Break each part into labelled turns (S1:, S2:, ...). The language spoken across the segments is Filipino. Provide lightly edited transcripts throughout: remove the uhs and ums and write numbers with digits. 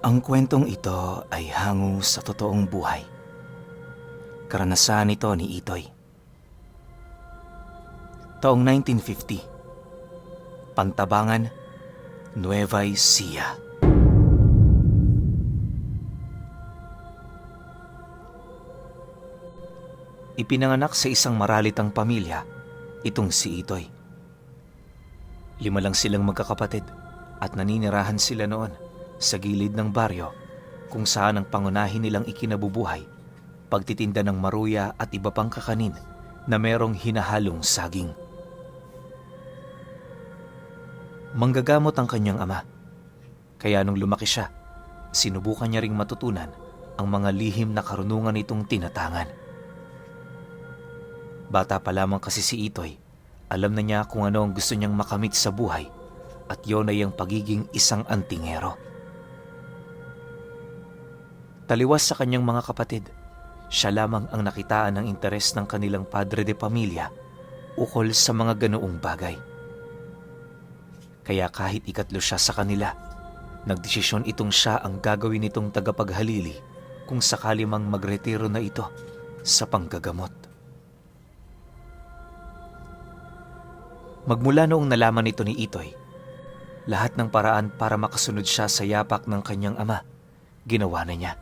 S1: Ang kwentong ito ay hango sa totoong buhay. Karanasan ito ni Itoy. Taong 1950, Pantabangan, Nueva Ecija. Ipinanganak sa isang maralitang pamilya itong si Itoy. 5 lang silang magkakapatid at naninirahan sila noon sa gilid ng baryo kung saan ang pangunahin nilang ikinabubuhay, pagtitinda ng maruya at iba pang kakanin na merong hinahalong saging. Manggagamot ang kanyang ama, kaya nung lumaki siya, sinubukan niya ring matutunan ang mga lihim na karunungan nitong tinatangan. Bata pa lamang kasi si Itoy, alam na niya kung ano ang gusto niyang makamit sa buhay at yon ay ang pagiging isang antingero. Taliwas sa kanyang mga kapatid, siya lamang ang nakitaan ng interes ng kanilang padre de pamilya ukol sa mga ganoong bagay. Kaya kahit ikatlo siya sa kanila, nagdesisyon itong siya ang gagawin nitong tagapaghalili kung sakali mang magretiro na ito sa panggagamot. Magmula noong nalaman nito ni Itoy, lahat ng paraan para makasunod siya sa yapak ng kanyang ama, ginawa na niya.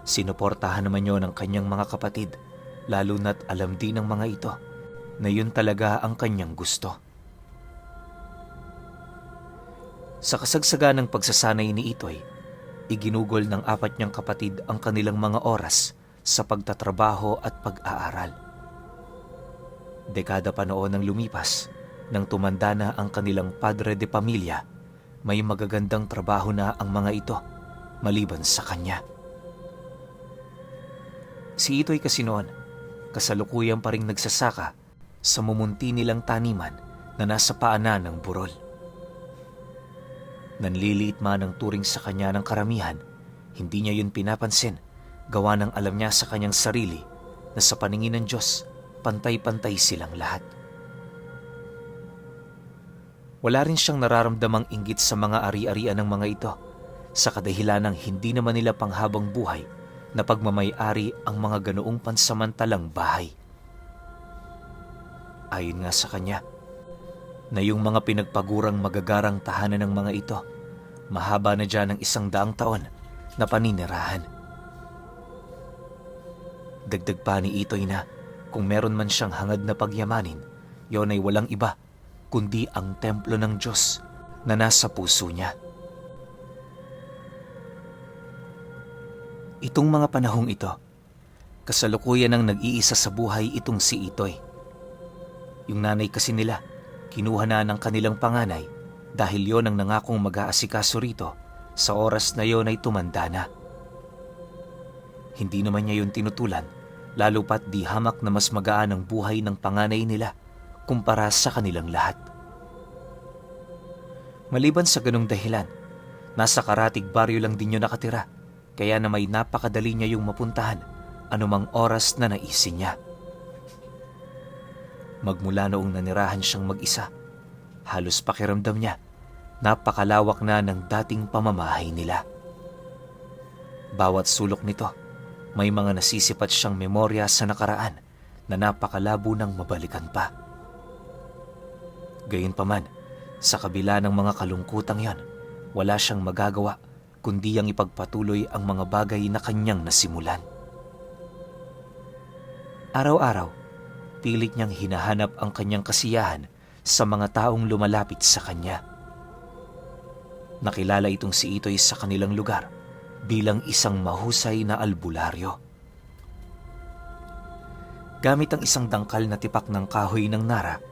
S1: Sinuportahan naman yun ng kanyang mga kapatid, lalo na't alam din ng mga ito na yun talaga ang kanyang gusto. Sa kasagsagan ng pagsasanay ni Itoy, iginugol ng 4 niyang kapatid ang kanilang mga oras sa pagtatrabaho at pag-aaral. Dekada pa noon ang lumipas, nang tumanda na ang kanilang padre de pamilya, may magagandang trabaho na ang mga ito maliban sa kanya. Si Itoy kasi noon, kasalukuyan pa ring nagsasaka sa mumunti nilang taniman na nasa paanan ng burol. Nanliliit man ang turing sa kanya ng karamihan, hindi niya yun pinapansin, gawa ng alam niya sa kanyang sarili na sa paningin ng Diyos, pantay-pantay silang lahat. Wala rin siyang nararamdamang inggit sa mga ari-arian ng mga ito, sa kadahilan ng hindi naman nila panghabang buhay na pagmamay-ari ang mga ganoong pansamantalang bahay. Ayon nga sa kanya, na yung mga pinagpagurang magagarang tahanan ng mga ito, mahaba na dyan ng 100 taon na paninirahan. Dagdag pa ni Itoy na kung meron man siyang hangad na pagyamanin, yon ay walang iba kundi ang templo ng Diyos na nasa puso niya. Itong mga panahong ito, kasalukuyan ang nag-iisa sa buhay itong si Itoy. Yung nanay kasi nila, kinuha na ng kanilang panganay dahil yon ang nangakong mag-aasikaso rito sa oras na yon ay tumanda na. Hindi naman niya yun tinutulan, lalo pat di hamak na mas magaan ang buhay ng panganay nila kumpara sa kanilang lahat. Maliban sa ganong dahilan, nasa karatig baryo lang din yun nakatira, kaya na may napakadali niya yung mapuntahan anumang oras na naisin niya. Magmula noong nanirahan siyang mag-isa, halos pakiramdam niya, napakalawak na ng dating pamamahay nila. Bawat sulok nito, may mga nasisipat siyang memorya sa nakaraan na napakalabo ng mabalikan pa. Gayunpaman, sa kabila ng mga kalungkutang yon, wala siyang magagawa kundi ang ipagpatuloy ang mga bagay na kanyang nasimulan. Araw-araw, pilit niyang hinahanap ang kanyang kasiyahan sa mga taong lumalapit sa kanya. Nakilala itong si Itoy sa kanilang lugar bilang isang mahusay na albularyo. Gamit ang isang dangkal na tipak ng kahoy ng nara,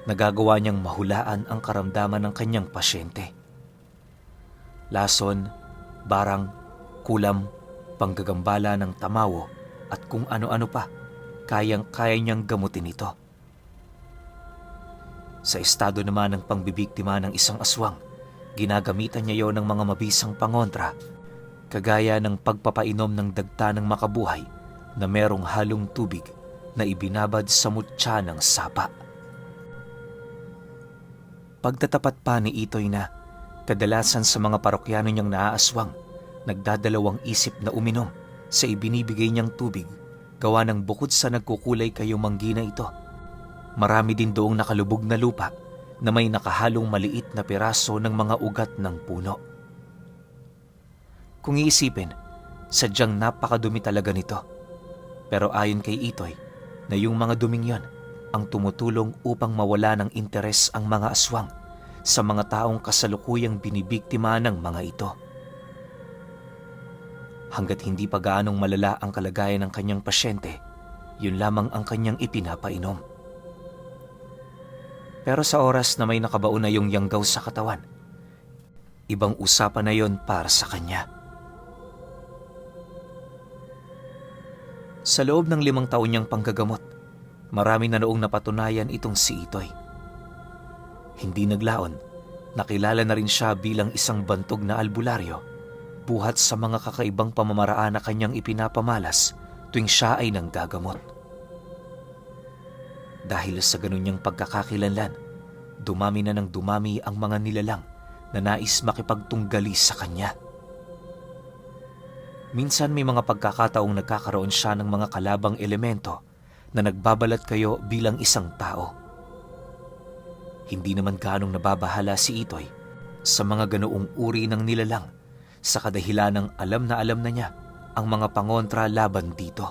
S1: nagagawa niyang mahulaan ang karamdaman ng kanyang pasyente. Lason, barang, kulam, panggagambala ng tamawo at kung ano-ano pa, kayang-kaya niyang gamutin ito. Sa estado naman ng pangbibiktima ng isang aswang, ginagamitan niya yon ng mga mabisang pangontra, kagaya ng pagpapainom ng dagta ng makabuhay na merong halong tubig na ibinabad sa mutya ng sapa. Pagtatapat pa ni Itoy na Kadalasan sa mga parokyano niyang naaaswang, nagdadalawang isip na uminom sa ibinibigay niyang tubig gawa ng bukod sa nagkukulay kayong manggina ito. Marami din doong nakalubog na lupa na may nakahalong maliit na piraso ng mga ugat ng puno. Kung iisipin, sadyang napakadumi talaga nito. Pero ayon kay Itoy, na yung mga duming yon ang tumutulong upang mawala ng interes ang mga aswang sa mga taong kasalukuyang binibiktima ng mga ito. Hanggat hindi pa gaanong malala ang kalagayan ng kanyang pasyente, yun lamang ang kanyang ipinapainom. Pero sa oras na may nakabaon na yung yanggaw sa katawan, ibang usapan na yon para sa kanya. Sa loob ng 5 taon niyang panggagamot, marami na noong napatunayan itong si Itoy. Hindi naglaon, nakilala na rin siya bilang isang bantog na albularyo, buhat sa mga kakaibang pamamaraan na kanyang ipinapamalas tuwing siya ay nanggagamot. Dahil sa ganun niyang pagkakakilanlan, dumami na ng dumami ang mga nilalang na nais makipagtunggali sa kanya. Minsan may mga pagkakataong nagkakaroon siya ng mga kalabang elemento na nagbabalat kayo bilang isang tao. Hindi naman ganong nababahala si Itoy sa mga ganoong uri ng nilalang sa kadahilan ng alam na niya ang mga pangontra laban dito.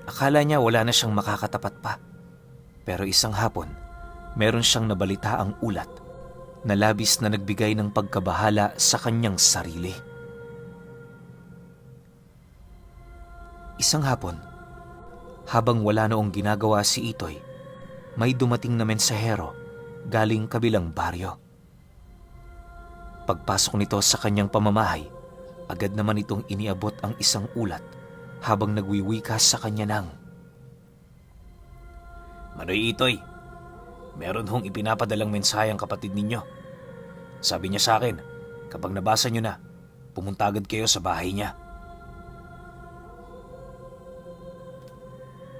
S1: Akala niya wala na siyang makakatapat pa. Pero isang hapon, meron siyang nabalita ang ulat na labis na nagbigay ng pagkabahala sa kanyang sarili. Isang hapon, habang wala noong ginagawa si Itoy, may dumating na mensahero galing kabilang baryo. Pagpasok nito sa kanyang pamamahay, agad naman itong iniabot ang isang ulat habang nagwiwika sa kanya ng, "Manoy Itoy, meron hong ipinapadalang mensahe ang kapatid ninyo. Sabi niya sa akin, kapag nabasa niyo na, pumunta agad kayo sa bahay niya."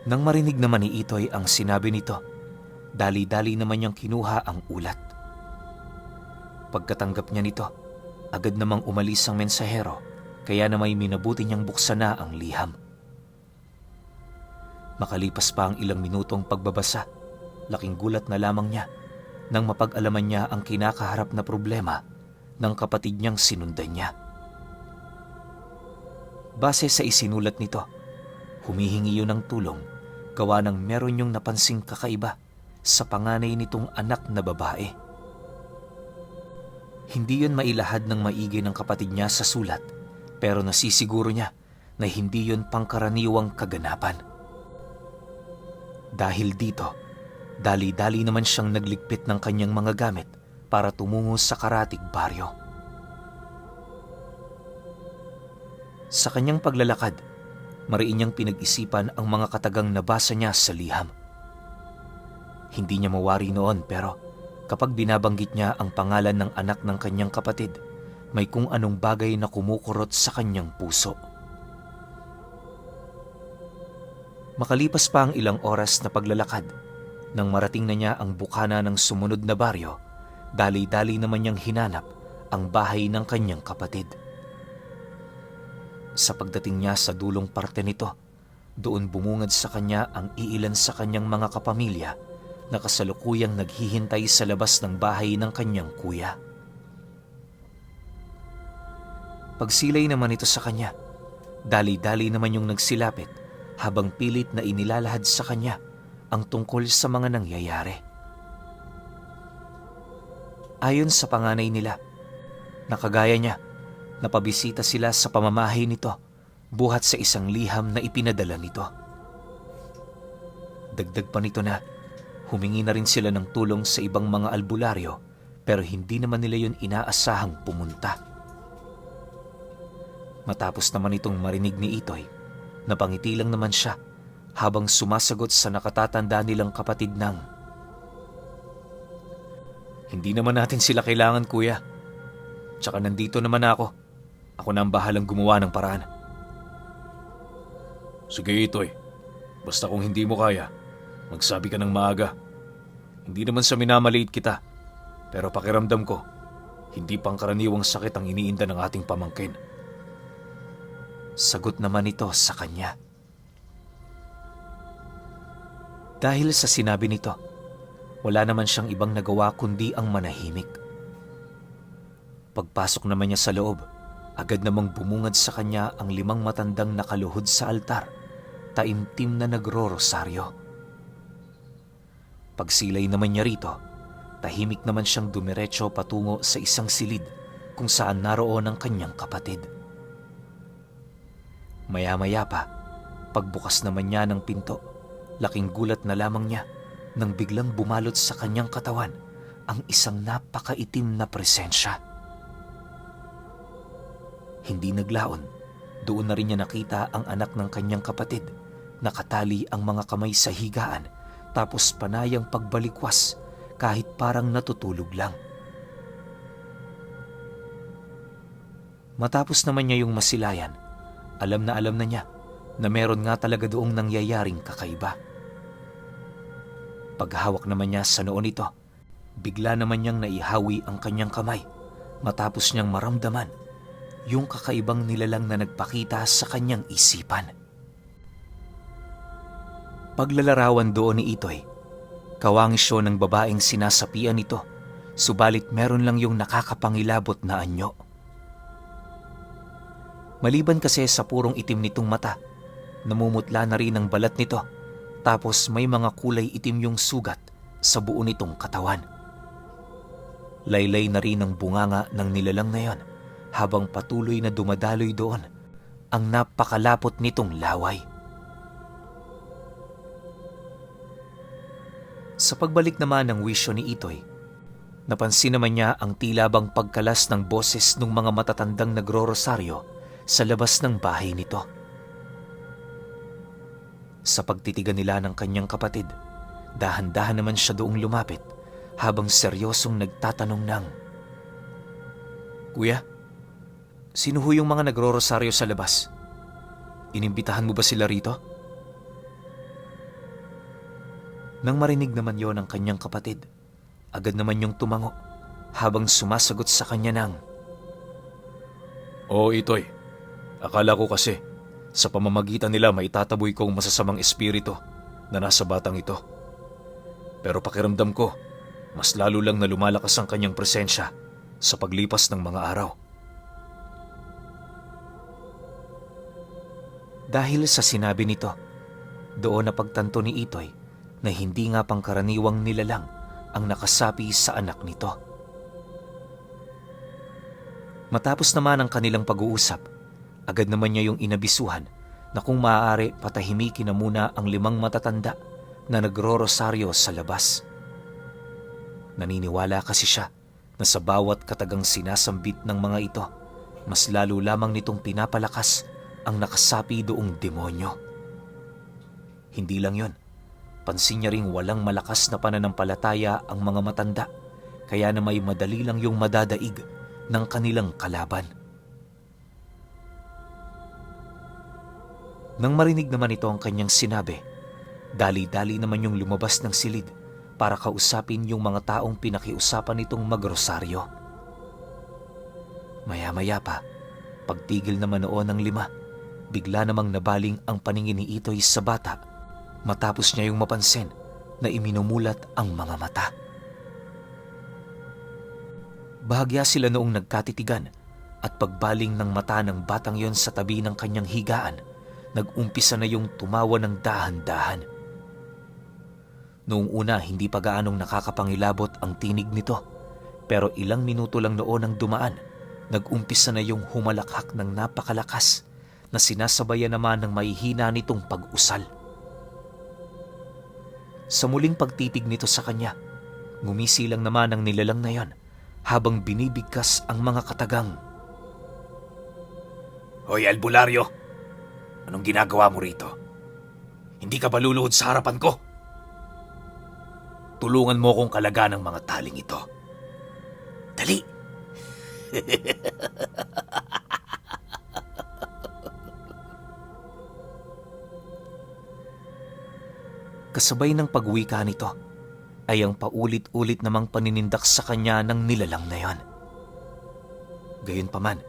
S1: Nang marinig naman ni Itoy ang sinabi nito, dali-dali naman niyang kinuha ang ulat. Pagkatanggap niya nito, agad namang umalis ang mensahero, kaya na may minabuti niyang buksan na ang liham. Makalipas pa ang ilang minutong pagbabasa, laking gulat na lamang niya nang mapag-alaman niya ang kinakaharap na problema ng kapatid niyang sinundan niya. Base sa isinulat nito, humihingi yun ng tulong gawa ng meron yung napansing kakaiba sa panganay nitong anak na babae. Hindi yun mailahad ng maigi ng kapatid niya sa sulat, pero nasisiguro niya na hindi yun pangkaraniwang kaganapan. Dahil dito, dali-dali naman siyang nagligpit ng kanyang mga gamit para tumungo sa karatig baryo. Sa kanyang paglalakad, mariin niyang pinag-isipan ang mga katagang nabasa niya sa liham. Hindi niya mawari noon pero kapag binabanggit niya ang pangalan ng anak ng kanyang kapatid, may kung anong bagay na kumukurot sa kanyang puso. Makalipas pa ang ilang oras na paglalakad, nang marating na niya ang bukana ng sumunod na baryo, dali-dali naman niyang hinanap ang bahay ng kanyang kapatid. Sa pagdating niya sa dulong parte nito, doon bumungad sa kanya ang iilan sa kanyang mga kapamilya na kasalukuyang naghihintay sa labas ng bahay ng kanyang kuya. Pagsilay naman ito sa kanya, dali-dali naman yung nagsilapit habang pilit na inilalahad sa kanya ang tungkol sa mga nangyayari. Ayon sa panganay nila, nakagaya niya, napabisita sila sa pamamahay nito buhat sa isang liham na ipinadala nito. Dagdag pa nito na humingi na rin sila ng tulong sa ibang mga albularyo pero hindi naman nila yun inaasahang pumunta. Matapos naman itong marinig ni Itoy, napangiti lang naman siya habang sumasagot sa nakatatanda nilang kapatid ng, "Hindi naman natin sila kailangan, kuya. Tsaka nandito naman ako. Ako na ang bahalang gumawa ng paraan." "Sige, Itoy. Basta kung hindi mo kaya, magsabi ka ng maaga. Hindi naman sa minamaliit kita. Pero pakiramdam ko, hindi pangkaraniwang sakit ang iniinda ng ating pamangkin. Sagot naman ito sa kanya. Dahil sa sinabi nito, wala naman siyang ibang nagawa kundi ang manahimik. Pagpasok naman niya sa loob, agad namang bumungad sa kanya ang 5 matandang nakaluhod sa altar, taimtim na nagro-rosaryo. Pagsilay naman niya rito, tahimik naman siyang dumiretso patungo sa isang silid kung saan naroon ang kanyang kapatid. Maya-maya pa, pagbukas naman niya ng pinto, laking gulat na lamang niya nang biglang bumalot sa kanyang katawan ang isang napakaitim na presensya. Hindi naglaon, doon na rin niya nakita ang anak ng kanyang kapatid, nakatali ang mga kamay sa higaan tapos panayang pagbalikwas kahit parang natutulog lang. Matapos naman niya yung masilayan, alam na niya na meron nga talaga doong nangyayaring kakaiba. Paghawak naman niya sa noo nito, bigla naman niyang naihawi ang kanyang kamay matapos niyang maramdaman yung kakaibang nilalang na nagpakita sa kanyang isipan. Paglalarawan doon ni Itoy, kawangis siya ng babaeng sinasapian nito, subalit meron lang yung nakakapangilabot na anyo. Maliban kasi sa purong itim nitong mata, namumutla na rin ang balat nito, tapos may mga kulay itim yung sugat sa buo nitong katawan. Laylay na rin ang bunganga ng nilalang na yon habang patuloy na dumadaloy doon ang napakalapot nitong laway. Sa pagbalik naman ng wisyo ni Itoy, napansin naman niya ang tila bang pagkalas ng boses ng mga matatandang nagro-rosaryo sa labas ng bahay nito. Sa pagtitigan nila ng kanyang kapatid, dahan-dahan naman siya doong lumapit habang seryosong nagtatanong ng, "Kuya, sino ho yung mga nagro-rosaryo sa labas? Inimbitahan mo ba sila rito?" Nang marinig naman yon ng kanyang kapatid, agad naman yung tumango habang sumasagot sa kanya ng, "Oo, Itoy. Akala ko kasi sa pamamagitan nila maitataboy ko ang masasamang espiritu na nasa batang ito. Pero pakiramdam ko, mas lalo lang na lumalakas ang kanyang presensya sa paglipas ng mga araw." Dahil sa sinabi nito, doon napagtanto ni Itoy na hindi nga pangkaraniwang nilalang ang nakasapi sa anak nito. Matapos naman ang kanilang pag-uusap, agad naman niya yung inabisuhan na kung maaari patahimikin na muna ang 5 matatanda na nagro-rosaryo sa labas. Naniniwala kasi siya na sa bawat katagang sinasambit ng mga ito, mas lalo lamang nitong pinapalakas ang nakasapi doong demonyo. Hindi lang yon, pansin niya ring walang malakas na pananampalataya ang mga matanda, kaya na may madali lang yung madadaig ng kanilang kalaban. Nang marinig naman ito ang kanyang sinabi, dali-dali naman yung lumabas ng silid para kausapin yung mga taong pinakiusapan nitong magrosaryo. Maya-maya pa, pagtigil naman noon ng 5, bigla namang nabaling ang paningin ni Itoy sa bata matapos niya yung mapansin na iminumulat ang mga mata. Bahagya sila noong nagkatitigan at pagbaling ng mata ng batang yon sa tabi ng kanyang higaan, nag-umpisa na yung tumawa ng dahan-dahan. Noong una, hindi pa gaanong nakakapangilabot ang tinig nito, pero ilang minuto lang noon ang dumaan, nag-umpisa na yung humalakhak ng napakalakas na sinasabayan naman ng mahihina nitong pag-usal. Sa muling pagtitig nito sa kanya, ngumisi lang naman ang nilalang na yon habang binibigkas ang mga katagang, "Hoy, albularyo! Anong ginagawa mo rito? Hindi ka ba luluhod sa harapan ko? Tulungan mo akong kalaga ng mga taling ito. Dali!" Kasabay ng pagwika nito, ay ang paulit-ulit namang paninindak sa kanya ng nilalang na yon. Gayunpaman,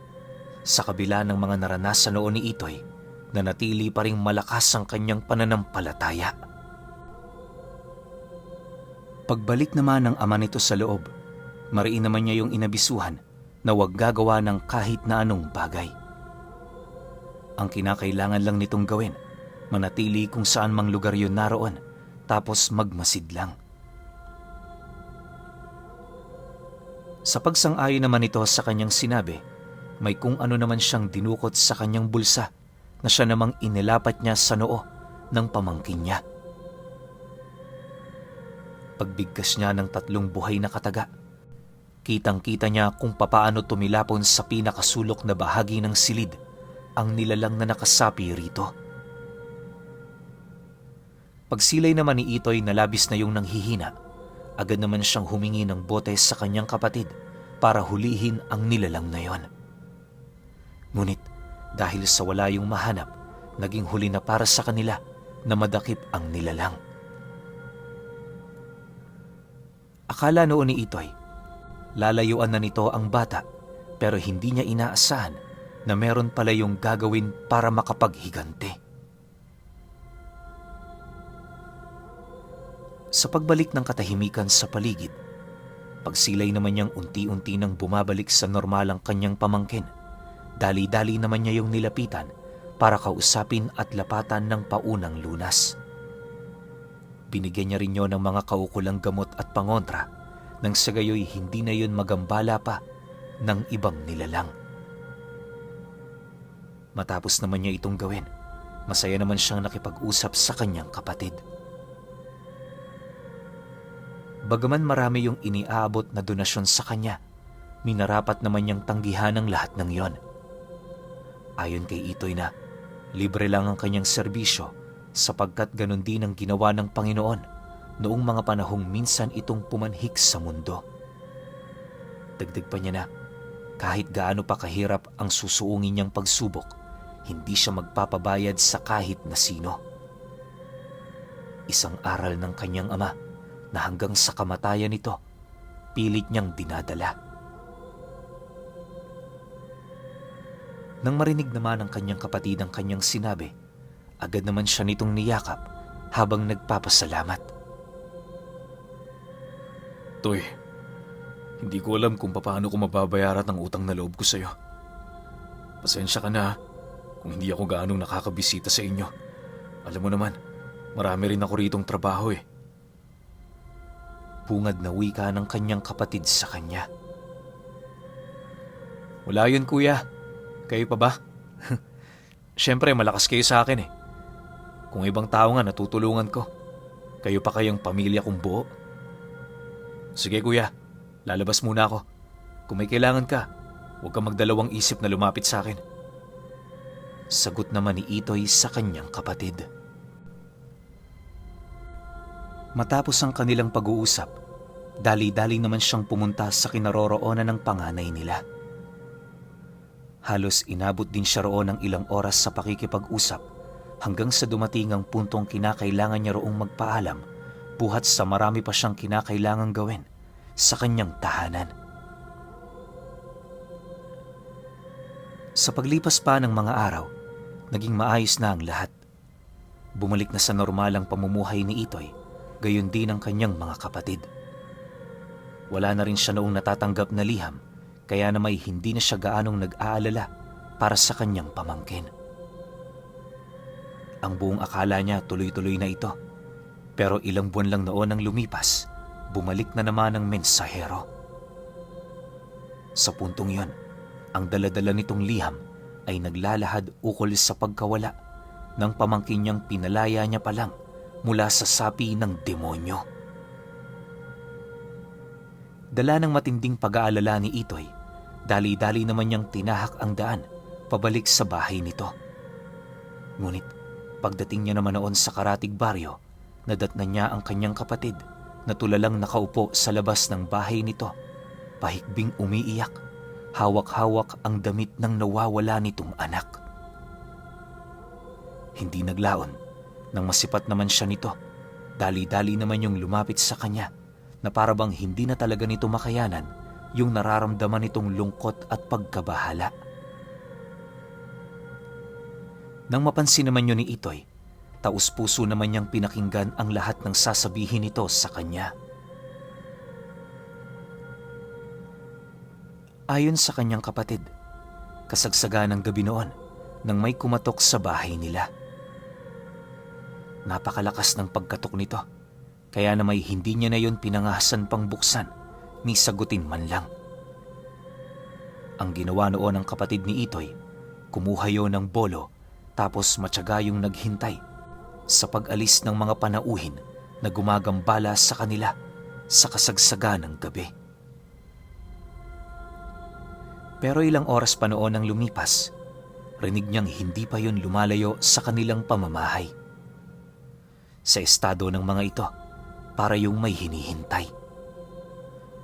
S1: sa kabila ng mga naranasan noon ni Itoy, nanatili pa ring malakas ang kanyang pananampalataya. Pagbalik naman ng ama nito sa loob, mariin naman niya yung inabisuhan na huwag gagawa ng kahit na anong bagay. Ang kinakailangan lang nitong gawin, manatili kung saan mang lugar yun naroon, tapos magmasid lang. Sa pagsang-ayon naman ito sa kanyang sinabi, may kung ano naman siyang dinukot sa kanyang bulsa na siya namang inilapat niya sa noo ng pamangkin niya. Pagbigkas niya ng 3 buhay na kataga, kitang-kita niya kung papaano tumilapon sa pinakasulok na bahagi ng silid ang nilalang na nakasapi rito. Pagsilay naman ni Itoy na labis na yung nanghihina, agad naman siyang humingi ng bote sa kanyang kapatid para hulihin ang nilalang na yon. Ngunit dahil sa wala yung mahanap, naging huli na para sa kanila na madakip ang nilalang. Akala noon ni Itoy, lalayuan na nito ang bata, pero hindi niya inaasahan na meron pala yung gagawin para makapaghigante. Sa pagbalik ng katahimikan sa paligid, pagsilay naman niyang unti-unti nang bumabalik sa normal ang kanyang pamangkin, dali-dali naman niya yung nilapitan para kausapin at lapatan ng paunang lunas. Binigyan niya rin yun ng mga kaukulang gamot at pangontra nang sa gayoy hindi na yun magambala pa ng ibang nilalang. Matapos naman niya itong gawin, masaya naman siyang nakipag-usap sa kanyang kapatid. Bagaman marami yung iniaabot na donasyon sa kanya, minarapat naman niyang tanggihan ang lahat ng yon. Ayon kay Itoy na, libre lang ang kanyang serbisyo sapagkat ganun din ang ginawa ng Panginoon noong mga panahong minsan itong pumanhik sa mundo. Dagdag pa niya na, kahit gaano pa kahirap ang susuungin niyang pagsubok, hindi siya magpapabayad sa kahit na sino. Isang aral ng kanyang ama na hanggang sa kamatayan nito, pilit niyang dinadala. Nang marinig naman ng kanyang kapatid ang kanyang sinabi, agad naman siya nitong niyakap habang nagpapasalamat.
S2: Toy, hindi ko alam kung paano ko mababayaran ang utang na loob ko sa'yo. Pasensya ka na kung hindi ako gaanong nakakabisita sa inyo. Alam mo naman, marami rin ako ritong trabaho eh.
S1: Bungad na wika ng kanyang kapatid sa kanya.
S2: Wala yun kuya, kayo pa ba? Siyempre malakas kayo sa akin eh. Kung ibang tao nga natutulungan ko, kayo pa kayang pamilya kong buo. Sige kuya, lalabas muna ako. Kung may kailangan ka, huwag kang magdalawang isip na lumapit sa akin.
S1: Sagot naman ni Itoy sa kanyang kapatid. Matapos ang kanilang pag-uusap, dali-dali naman siyang pumunta sa kinaroroonan ng panganay nila. Halos inabot din siya roon ng ilang oras sa pakikipag-usap hanggang sa dumating ang puntong kinakailangan niya roong magpaalam buhat sa marami pa siyang kinakailangang gawin sa kanyang tahanan. Sa paglipas pa ng mga araw, naging maayos na ang lahat. Bumalik na sa normal ang pamumuhay ni Itoy, gayon din ang kanyang mga kapatid. Wala na rin siya noong natatanggap na liham, kaya na may hindi na siya gaanong nag-aalala para sa kanyang pamangkin. Ang buong akala niya tuloy-tuloy na ito, pero ilang buwan lang noon ang lumipas, bumalik na naman ang mensahero. Sa puntong yon, ang daladala nitong liham ay naglalahad ukol sa pagkawala ng pamangkin niyang pinalaya niya pa lang mula sa sapi ng demonyo. Dala ng matinding pag-aalala ni Itoy, dali-dali naman niyang tinahak ang daan pabalik sa bahay nito. Ngunit pagdating niya naman noon sa karatig baryo, nadatnan niya ang kanyang kapatid na tulalang nakaupo sa labas ng bahay nito, pahikbing umiiyak, hawak-hawak ang damit ng nawawala nitong anak. Hindi naglaon, nang masipat naman siya nito, dali-dali naman yung lumapit sa kanya na parabang hindi na talaga nito makayanan yung nararamdaman nitong lungkot at pagkabahala. Nang mapansin naman yun ni Itoy, taus-puso naman niyang pinakinggan ang lahat ng sasabihin nito sa kanya. Ayon sa kanyang kapatid, kasagsagan ng gabi noon nang may kumatok sa bahay nila. Napakalakas ng pagkatok nito, kaya na may hindi niya na yun pinangahasan pang buksan ni sagutin man lang. Ang ginawa noon ng kapatid ni Itoy, kumuha yun ng bolo tapos matyaga yung naghintay sa pag-alis ng mga panauhin na gumagambala sa kanila sa kasagsagan ng gabi. Pero ilang oras pa noon ang lumipas, rinig niyang hindi pa yun lumalayo sa kanilang pamamahay. Sa estado ng mga ito, para yung may hinihintay.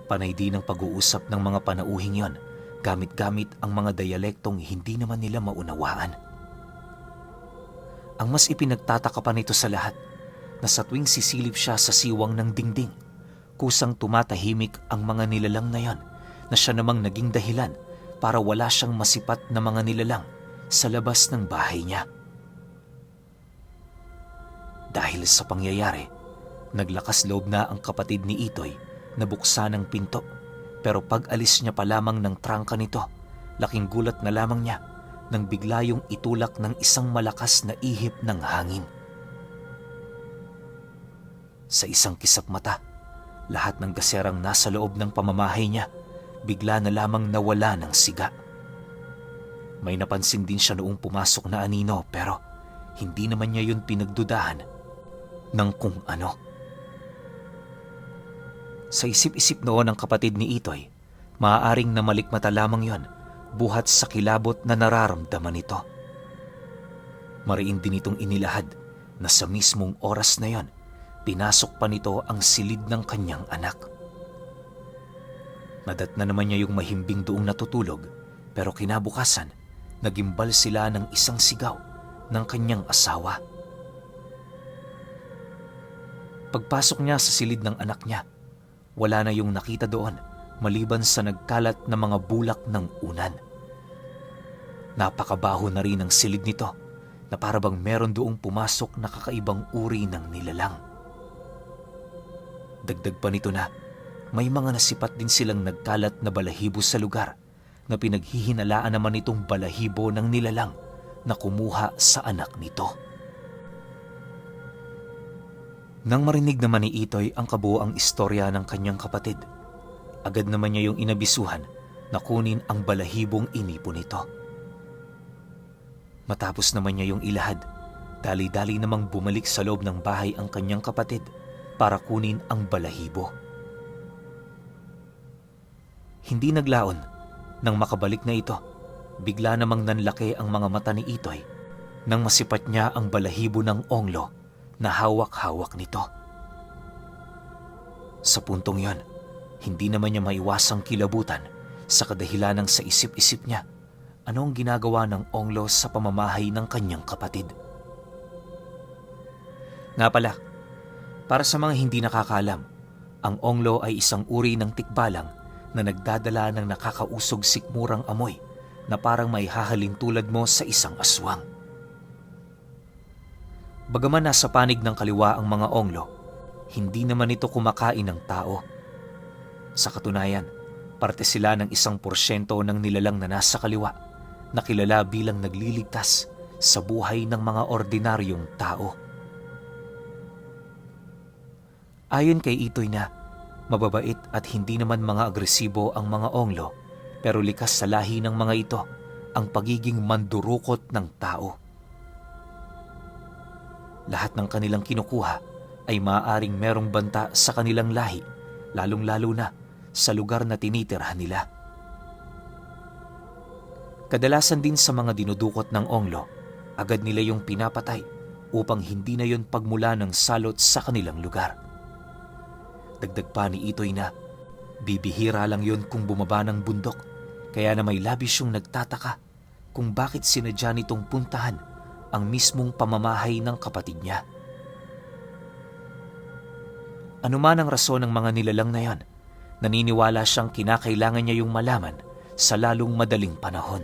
S1: Panay din ang pag-uusap ng mga panauhing yon, gamit-gamit ang mga dialektong hindi naman nila maunawaan. Ang mas ipinagtataka pa nito sa lahat, na sa tuwing sisilip siya sa siwang ng dingding, kusang tumatahimik ang mga nilalang na yon, na siya namang naging dahilan para wala siyang masipat na mga nilalang sa labas ng bahay niya. Dahil sa pangyayari, naglakas loob na ang kapatid ni Itoy na buksan ang pinto, pero pag-alis niya pa lamang ng trangka nito, laking gulat na lamang niya nang bigla yung itulak ng isang malakas na ihip ng hangin. Sa isang kisap mata, lahat ng gaserang nasa loob ng pamamahay niya bigla na lamang nawala ng siga. May napansin din siya noong pumasok na anino, pero hindi naman niya yun pinagdudahan ng kung ano. Sa isip-isip noon ng kapatid ni Itoy, maaaring namalikmata lamang yon buhat sa kilabot na nararamdaman nito. Mariin din itong inilahad na sa mismong oras na yon, pinasok pa nito ang silid ng kanyang anak. Nadat na naman niya yung mahimbing doong natutulog, pero kinabukasan, nagimbal sila ng isang sigaw ng kanyang asawa. Pagpasok niya sa silid ng anak niya, wala na yung nakita doon maliban sa nagkalat na mga bulak ng unan. Napakabaho na rin ang silid nito na parabang meron doong pumasok na kakaibang uri ng nilalang. Dagdag pa nito na may mga nasipat din silang nagkalat na balahibo sa lugar na pinaghihinalaan naman itong balahibo ng nilalang na kumuha sa anak nito. Nang marinig naman ni Itoy ang kabuoang istorya ng kanyang kapatid, agad naman niya yung inabisuhan na kunin ang balahibong inipon nito. Matapos naman niya yung ilahad, dali-dali namang bumalik sa loob ng bahay ang kanyang kapatid para kunin ang balahibo. Hindi naglaon, nang makabalik na ito, bigla namang nanlaki ang mga mata ni Itoy nang masipat niya ang balahibo ng onglo na hawak-hawak nito. Sa puntong yon, hindi naman niya maiwasang kilabutan sa kadahilanang sa isip-isip niya ano ang ginagawa ng onglo sa pamamahay ng kanyang kapatid. Nga pala, para sa mga hindi nakakaalam, ang onglo ay isang uri ng tikbalang na nagdadala ng nakakausog sikmurang amoy na parang may hahalin tulad mo sa isang aswang. Bagaman nasa panig ng kaliwa ang mga onglo, hindi naman ito kumakain ng tao. Sa katunayan, parte sila ng 1% ng nilalang na nasa kaliwa na kilala bilang nagliligtas sa buhay ng mga ordinaryong tao. Ayon kay Itoy na, mababait at hindi naman mga agresibo ang mga onglo, pero likas sa lahi ng mga ito ang pagiging mandurukot ng tao. Lahat ng kanilang kinukuha ay maaaring merong banta sa kanilang lahi, lalong-lalo na sa lugar na tinitirhan nila. Kadalasan din sa mga dinudukot ng onglo, agad nila yung pinapatay upang hindi na yon pagmula ng salot sa kanilang lugar. Dagdag pa ni Itoy na bibihira lang yon kung bumaba ng bundok, kaya na may labis yung nagtataka kung bakit sinadya nitong puntahan ang mismong pamamahay ng kapatid niya. Anuman ang rason ng mga nilalang na yon, naniniwala siyang kinakailangan niya yung malaman sa lalong madaling panahon.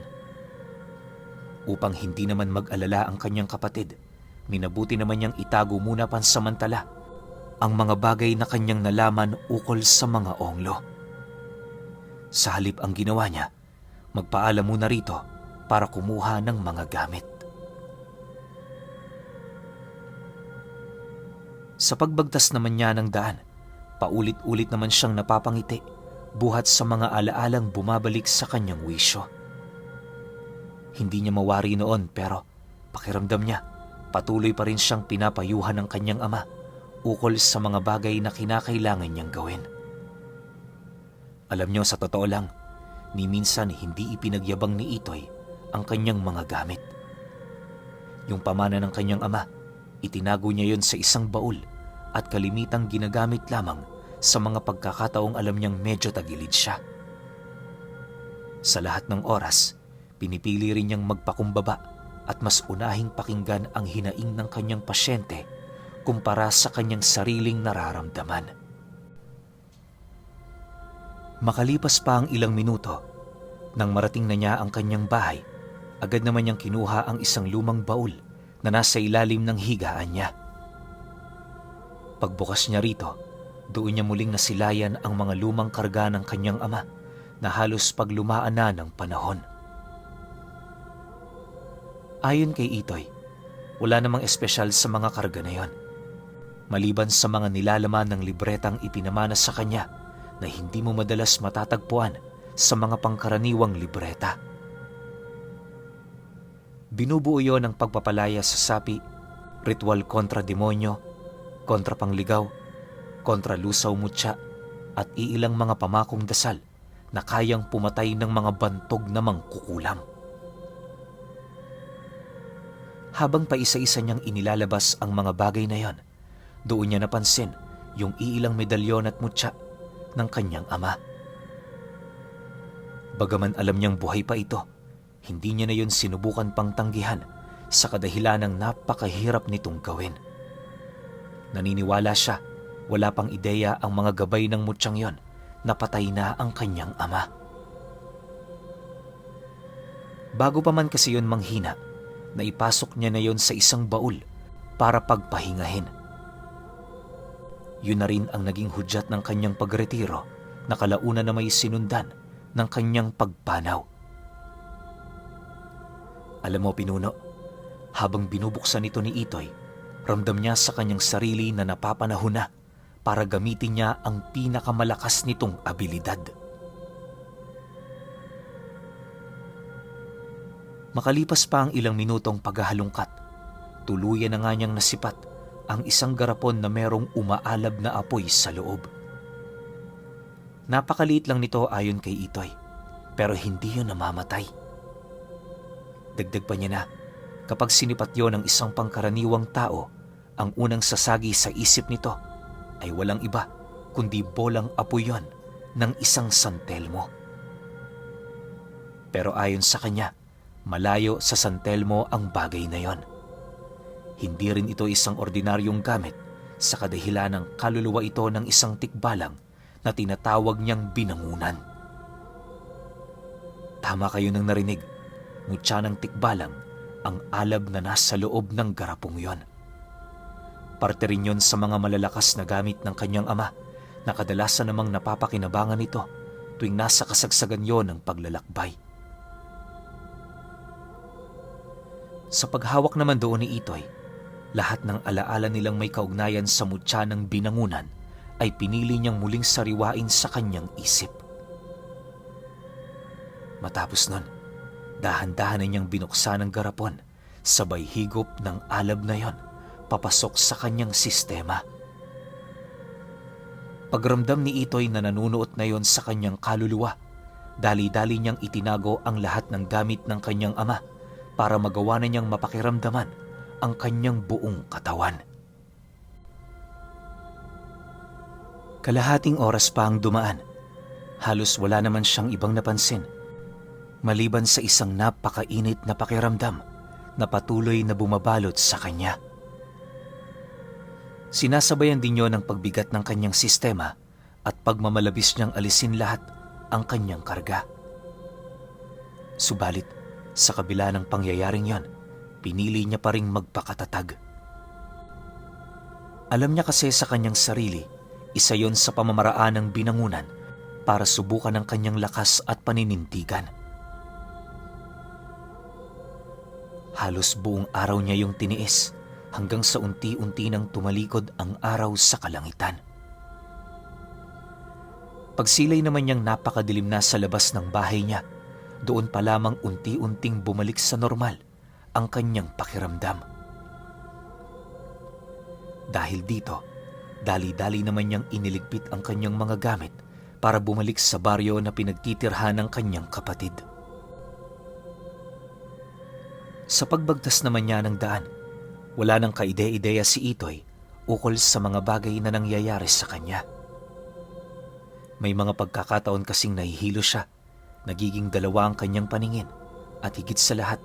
S1: Upang hindi naman mag-alala ang kanyang kapatid, minabuti naman niyang itago muna pansamantala ang mga bagay na kanyang nalaman ukol sa mga onglo. Sa halip ang ginawa niya, magpaalam muna rito para kumuha ng mga gamit. Sa pagbagtas naman niya ng daan, paulit-ulit naman siyang napapangiti buhat sa mga alaalang bumabalik sa kanyang wisyo. Hindi niya mawari noon pero pakiramdam niya patuloy pa rin siyang pinapayuhan ng kanyang ama ukol sa mga bagay na kinakailangan niyang gawin. Alam niyo, sa totoo lang, ni minsan hindi ipinagyabang ni Itoy ang kanyang mga gamit. Yung pamana ng kanyang ama, itinago niya yon sa isang baul at kalimitang ginagamit lamang sa mga pagkakataong alam niyang medyo tagilid siya. Sa lahat ng oras, pinipili rin niyang magpakumbaba at mas unahing pakinggan ang hinaing ng kanyang pasyente kumpara sa kanyang sariling nararamdaman. Makalipas pa ang ilang minuto, nang marating na niya ang kanyang bahay, agad naman niyang kinuha ang isang lumang baul na nasa ilalim ng higaan niya. Pagbukas niya rito, doon niya muling nasilayan ang mga lumang karga ng kanyang ama na halos paglumaan na ng panahon. Ayon kay Itoy, wala namang espesyal sa mga karga na yon, maliban sa mga nilalaman ng libretang ipinamana sa kanya na hindi mo madalas matatagpuan sa mga pangkaraniwang libreta. Binubuo yon ng pagpapalaya sa sapi, ritual kontra demonyo, kontra pangligaw, kontra lusaw mutya, at iilang mga pamakong dasal na kayang pumatay ng mga bantog na mangkukulam. Habang paisa-isa niyang inilalabas ang mga bagay na yon, doon niya napansin yung iilang medalyon at mutya ng kanyang ama. Bagaman alam niyang buhay pa ito, hindi niya na yun sinubukan pang tanggihan sa kadahilan ng napakahirap nitong gawin. Naniniwala siya, wala pang ideya ang mga gabay ng mutyang yon na patay na ang kanyang ama. Bago pa man kasi yun manghina, naipasok niya na yon sa isang baul para pagpahingahin. Yun na rin ang naging hudyat ng kanyang pagretiro na kalauna na may sinundan ng kanyang pagpanaw. Alam mo, Pinuno, habang binubuksan ito ni Itoy, ramdam niya sa kanyang sarili na napapanahon na para gamitin niya ang pinakamalakas nitong abilidad. Makalipas pa ang ilang minutong paghahalungkat, tuluyan na nga niyang nasipat ang isang garapon na merong umaalab na apoy sa loob. Napakaliit lang nito ayon kay Itoy, pero hindi yun namamatay. Dagdag pa niya na, kapag sinipat yon ng isang pangkaraniwang tao, ang unang sasagi sa isip nito ay walang iba kundi bolang apoy yon ng isang santelmo. Pero ayon sa kanya, malayo sa santelmo ang bagay na yon. Hindi rin ito isang ordinaryong gamit sa kadahilan ng kaluluwa ito ng isang tikbalang na tinatawag niyang binangunan. Tama kayo nang narinig, mutya ng tikbalang ang alab na nasa loob ng garapong yon. Parte rin yon sa mga malalakas na gamit ng kanyang ama na kadalasan namang napapakinabangan nito tuwing nasa kasagsagan yon ng paglalakbay. Sa paghawak naman doon ni Itoy, lahat ng alaala nilang may kaugnayan sa mutya ng binangunan ay pinili niyang muling sariwain sa kanyang isip. Matapos nun, dahan-dahan na niyang binuksan ang garapon, sabay higop ng alab na yon papasok sa kanyang sistema. Pagramdam ni Itoy na nanunuot na yon sa kanyang kaluluwa, dali-dali niyang itinago ang lahat ng gamit ng kanyang ama para magawa na niyang mapakiramdaman ang kanyang buong katawan. Kalahating oras pa ang dumaan. Halos wala naman siyang ibang napansin, maliban sa isang napakainit na pakiramdam na patuloy na bumabalot sa kanya. Sinasabayan din yon ng pagbigat ng kanyang sistema at pagmamalabis niyang alisin lahat ang kanyang karga. Subalit, sa kabila ng pangyayaring yon, pinili niya pa ring magpakatatag. Alam niya kasi sa kanyang sarili, isa yon sa pamamaraan ng binangunan para subukan ang kanyang lakas at paninindigan. Halos buong araw niya yung tiniis hanggang sa unti-unti nang tumalikod ang araw sa kalangitan. Pagsilay naman niyang napakadilim na sa labas ng bahay niya, doon pa lamang unti-unting bumalik sa normal ang kanyang pakiramdam. Dahil dito, dali-dali naman niyang iniligpit ang kanyang mga gamit para bumalik sa baryo na pinagtitirhan ng kanyang kapatid. Sa pagbagtas naman niya ng daan, wala nang kaide-ideya si Itoy ukol sa mga bagay na nangyayari sa kanya. May mga pagkakataon kasing nahihilo siya, nagiging dalawa ang kanyang paningin at higit sa lahat,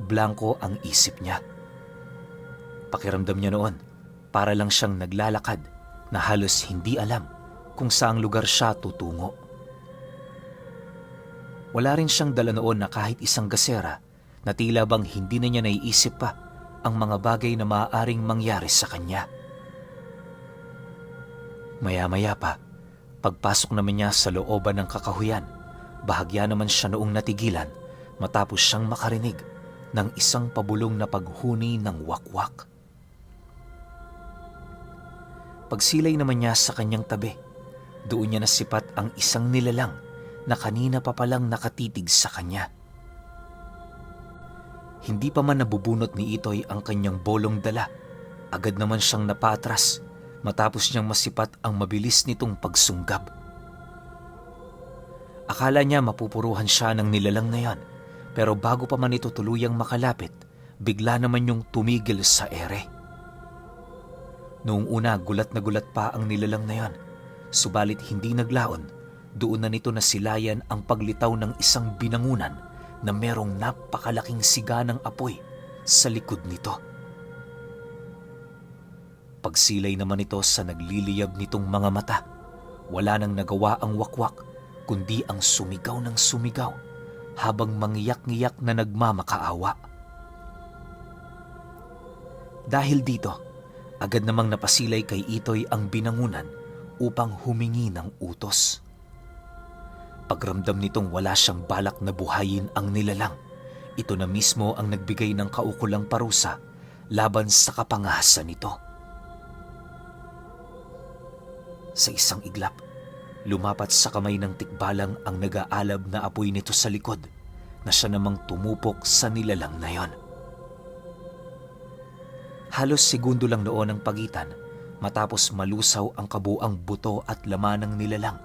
S1: blanko ang isip niya. Pakiramdam niya noon, para lang siyang naglalakad na halos hindi alam kung saang lugar siya tutungo. Wala rin siyang dala noon na kahit isang gasera na tila bang hindi na niya naiisip pa ang mga bagay na maaaring mangyari sa kanya. Maya-maya pa, pagpasok naman niya sa looban ng kakahuyan, bahagya naman siya noong natigilan matapos siyang makarinig ng isang pabulong na paghuni ng wakwak. Pagsilay naman niya sa kanyang tabi, doon niya nasipat ang isang nilalang na kanina pa palang nakatitig sa kanya. Hindi pa man nabubunot ni Itoy ang kanyang bolong dala, agad naman siyang napatras matapos niyang masipat ang mabilis nitong pagsunggab. Akala niya mapupuruhan siya ng nilalang na yon, pero bago pa man ito tuluyang makalapit, bigla naman yung tumigil sa ere. Noong una, gulat na gulat pa ang nilalang na yon, subalit hindi naglaon, doon na nito nasilayan ang paglitaw ng isang binangunan na merong napakalaking siga ng apoy sa likod nito. Pagsilay naman ito sa nagliliyab nitong mga mata, wala nang nagawa ang wakwak, kundi ang sumigaw ng sumigaw habang mangiyak-ngiyak na nagmamakaawa. Dahil dito, agad namang napasilay kay Itoy ang binangunan upang humingi ng utos. Pagramdam nitong wala siyang balak na buhayin ang nilalang, ito na mismo ang nagbigay ng kaukulang parusa laban sa kapangahasan nito. Sa isang iglap, lumapat sa kamay ng tikbalang ang nag-aalab na apoy nito sa likod na siya namang tumupok sa nilalang na yon. Halos segundo lang noon ang pagitan matapos malusaw ang kabuang buto at laman ng nilalang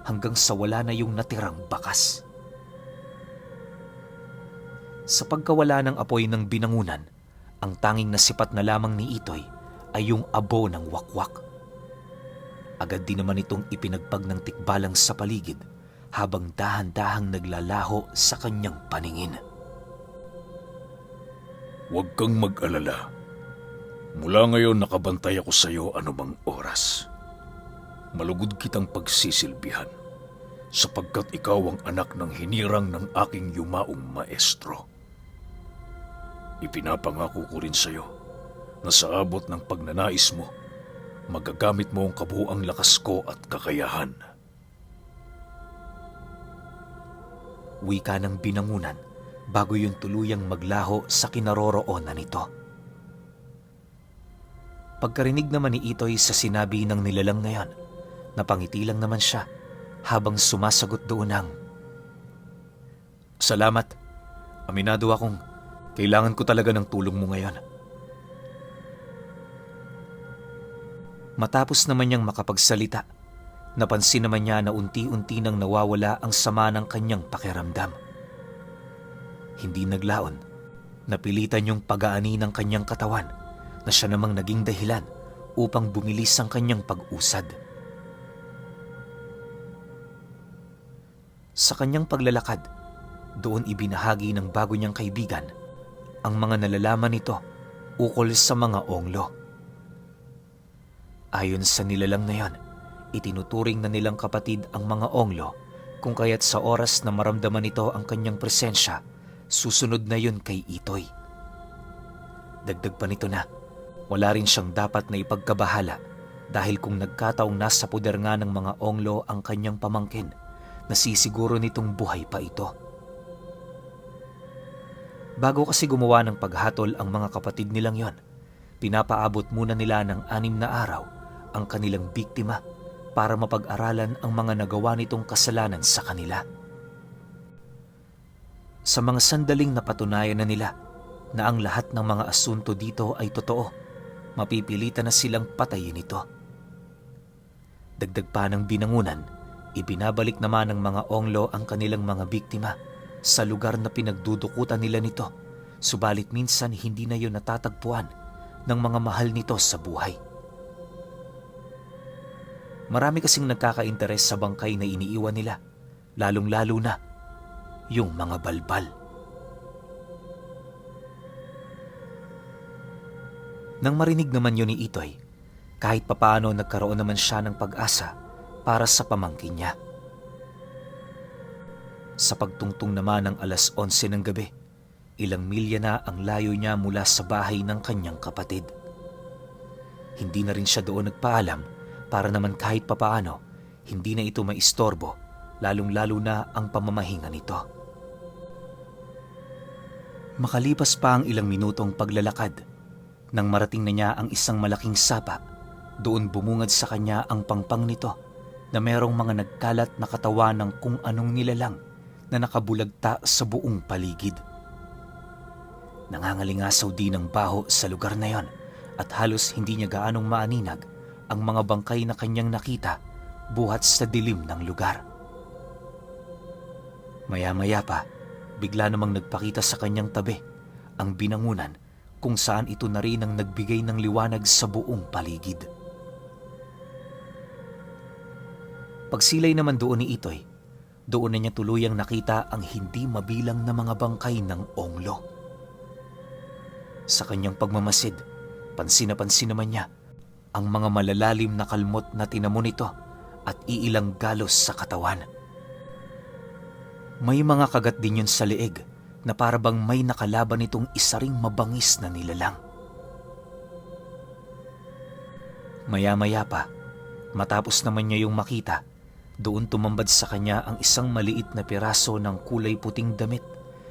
S1: hanggang sa wala na yung natirang bakas. Sa pagkawala ng apoy ng binangunan, ang tanging nasipat na lamang ni Itoy ay yung abo ng wakwak. Agad din naman itong ipinagpag ng tikbalang sa paligid habang dahan-dahang naglalaho sa kanyang paningin.
S3: Huwag kang mag-alala. Mula ngayon nakabantay ako sa iyo anumang oras. Malugod kitang pagsisilbihan sapagkat ikaw ang anak ng hinirang ng aking yumaong maestro. Ipinapangako ko rin sa iyo na sa abot ng pagnanais mo, magagamit mo ang kabuuang lakas ko at kakayahan.
S1: Wika ng binangunan bago yung tuluyang maglaho sa kinaroroonan nito. Pagkarinig naman ni Itoy sa sinabi ng nilalang na yan, napangiti lang naman siya habang sumasagot doon ng,
S2: Salamat. Aminado akong kailangan ko talaga ng tulong mo ngayon.
S1: Matapos naman niyang makapagsalita, napansin naman niya na unti-unti nang nawawala ang sama ng kanyang pakiramdam. Hindi naglaon, napilitan yung pag-aani ng kanyang katawan na siya namang naging dahilan upang bumilis ang kanyang pag-usad. Sa kanyang paglalakad, doon ibinahagi ng bago niyang kaibigan ang mga nalalaman nito ukol sa mga onglo. Ayon sa nilalang na yon, itinuturing na nilang kapatid ang mga onglo kung kaya't sa oras na maramdaman nito ang kanyang presensya, susunod na yun kay Itoy. Dagdag pa nito na, wala rin siyang dapat na ipagkabahala dahil kung nagkataong nasa puder nga ng mga onglo ang kanyang pamangkin, nasisiguro nitong buhay pa ito. Bago kasi gumawa ng paghatol ang mga kapatid nilang yon, pinapaabot muna nila ng 6 na araw ang kanilang biktima para mapag-aralan ang mga nagawa nitong kasalanan sa kanila. Sa mga sandaling napatunayan na nila na ang lahat ng mga asunto dito ay totoo, mapipilitan na silang patayin ito. Dagdag pa ng binangunan, ibinabalik naman ng mga onglo ang kanilang mga biktima sa lugar na pinagdudukutan nila nito, subalit minsan hindi na yun natatagpuan ng mga mahal nito sa buhay. Marami kasing nagkaka-interes sa bangkay na iniiwan nila, lalong-lalo na yung mga balbal. Nang marinig naman yun ni Itoy, kahit papaano nagkaroon naman siya ng pag-asa para sa pamangkin niya. Sa pagtungtong naman ng 11:00 ng gabi, ilang milya na ang layo niya mula sa bahay ng kanyang kapatid. Hindi na rin siya doon nagpaalam para naman kahit papaano, hindi na ito maistorbo, lalong-lalo na ang pamamahinga nito. Makalipas pa ang ilang minutong paglalakad, nang marating na niya ang isang malaking sapa, doon bumungad sa kanya ang pangpang nito na merong mga nagkalat na katawan ng kung anong nilalang na nakabulagta sa buong paligid. Nangangalingasaw din ng baho sa lugar na yon at halos hindi niya gaanong maaninag ang mga bangkay na kanyang nakita buhat sa dilim ng lugar. Maya-maya pa, bigla namang nagpakita sa kanyang tabi ang binangunan kung saan ito na rin ang nagbigay ng liwanag sa buong paligid. Pagsilay naman doon ni Itoy, doon na niya tuluyang nakita ang hindi mabilang na mga bangkay ng onglo. Sa kanyang pagmamasid, pansin naman niya ang mga malalalim na kalmot na tinamo nito at iilang galos sa katawan. May mga kagat din yun sa leeg na parabang may nakalaban nitong isa ring mabangis na nilalang. Maya-maya pa, matapos naman niya yung makita, doon tumambad sa kanya ang isang maliit na piraso ng kulay puting damit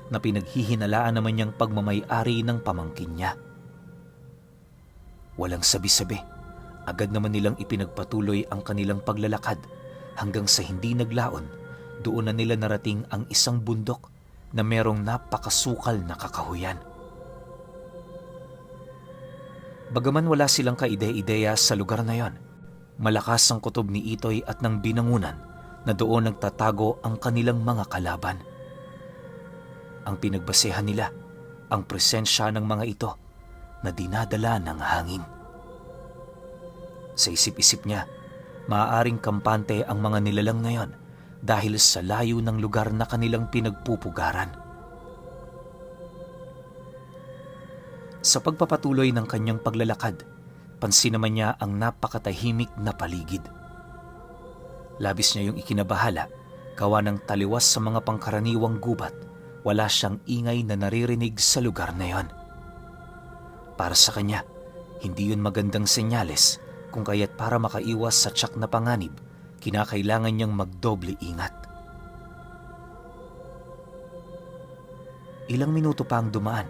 S1: na pinaghihinalaan naman niyang pagmamay-ari ng pamangkin niya. Walang sabi-sabi, agad naman nilang ipinagpatuloy ang kanilang paglalakad hanggang sa hindi naglaon, doon na nila narating ang isang bundok na merong napakasukal na kakahuyan. Bagaman wala silang kaide-ideya sa lugar na yon, malakas ang kutob ni Itoy at ng binangunan na doon nagtatago ang kanilang mga kalaban. Ang pinagbasehan nila, ang presensya ng mga ito na dinadala ng hangin. Sa isip-isip niya, maaaring kampante ang mga nilalang na yon dahil sa layo ng lugar na kanilang pinagpupugaran. Sa pagpapatuloy ng kanyang paglalakad, pansin naman niya ang napakatahimik na paligid. Labis niya yung ikinabahala, gawa ng taliwas sa mga pangkaraniwang gubat, wala siyang ingay na naririnig sa lugar na yon. Para sa kanya, hindi yun magandang senyales, kung kaya't para makaiwas sa tiyak na panganib, kinakailangan niyang magdoble ingat. Ilang minuto pa ang dumaan,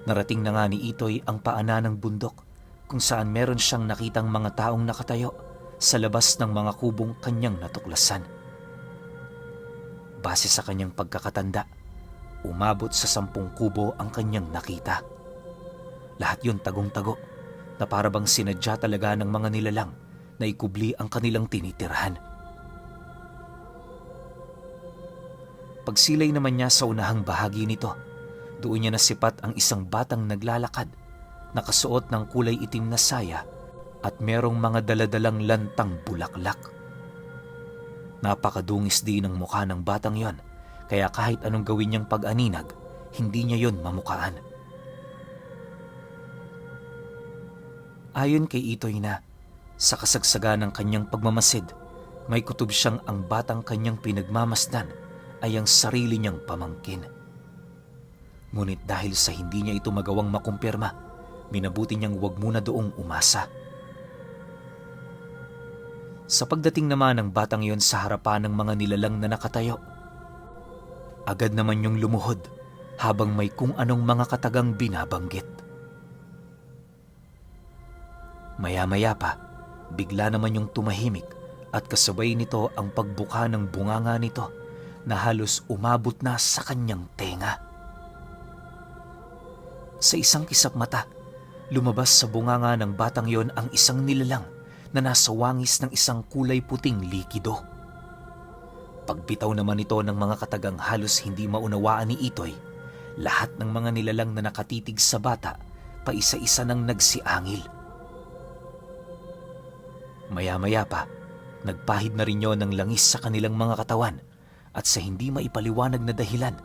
S1: narating na nga ni Itoy ang paanan ng bundok kung saan meron siyang nakitang mga taong nakatayo sa labas ng mga kubong kanyang natuklasan. Base sa kanyang pagkakatanda, umabot sa 10 kubo ang kanyang nakita. Lahat yun tagong-tago na parabang sinadya talaga ng mga nilalang na ikubli ang kanilang tinitirhan. Pagsilay naman niya sa unahang bahagi nito, doon niya nasipat ang isang batang naglalakad, nakasuot ng kulay itim na saya at merong mga daladalang lantang bulaklak. Napakadungis din ang mukha ng batang yon, kaya kahit anong gawin niyang pag-aninag, hindi niya yon mamukaan. Ayon kay Itoy na, Sa kasagsaga ng kanyang pagmamasid, may kutob siyang ang batang kanyang pinagmamasdan ay ang sarili niyang pamangkin. Ngunit dahil sa hindi niya ito magawang makumpirma, minabuti niyang huwag muna doong umasa. Sa pagdating naman ng batang yon sa harapan ng mga nilalang na nakatayo, agad naman yung lumuhod habang may kung anong mga katagang binabanggit. Maya-maya pa, bigla naman yung tumahimik at kasabay nito ang pagbuka ng bunganga nito na halos umabot na sa kanyang tenga. Sa isang kisap mata, lumabas sa bunganga ng batang yon ang isang nilalang na nasa wangis ng isang kulay puting likido. Pagbitaw naman ito ng mga katagang halos hindi maunawaan ni Itoy, lahat ng mga nilalang na nakatitig sa bata pa isa-isa nang nagsiangil. Maya-maya pa, nagpahid na rin yon ng langis sa kanilang mga katawan at sa hindi maipaliwanag na dahilan,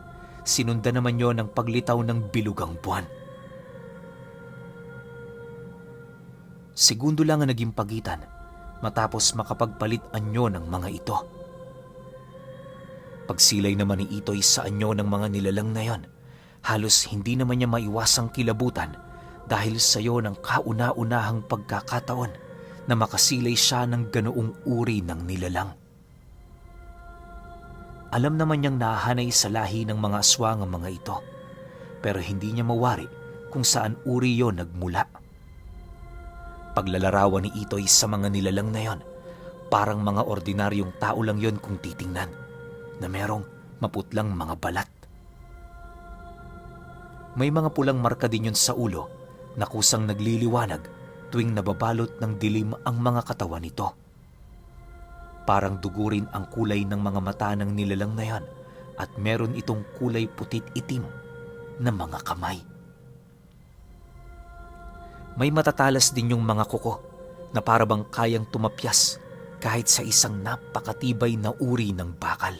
S1: sinundan naman yon ng paglitaw ng bilugang buwan. Segundo lang ang naging pagitan matapos makapagpalit anyo ng mga ito. Pagsilay naman ni Itoy sa anyo ng mga nilalang na yon, halos hindi naman niya maiwasang kilabutan dahil sa iyo ng kauna-unahang pagkakataon na makasilay siya ng ganoong uri ng nilalang. Alam naman niyang nahanay sa lahi ng mga aswang ang mga ito, pero hindi niya mawari kung saan uri yon nagmula. Paglalarawan ni Itoy sa mga nilalang na yon, parang mga ordinaryong tao lang yon kung titingnan, na merong maputlang mga balat. May mga pulang marka din yun sa ulo na kusang nagliliwanag tuwing nababalot ng dilim ang mga katawan nito. Parang dugo rin ang kulay ng mga mata ng nilalang na yan at meron itong kulay putit itim na mga kamay. May matatalas din yung mga kuko na parabang kayang tumapyas kahit sa isang napakatibay na uri ng bakal.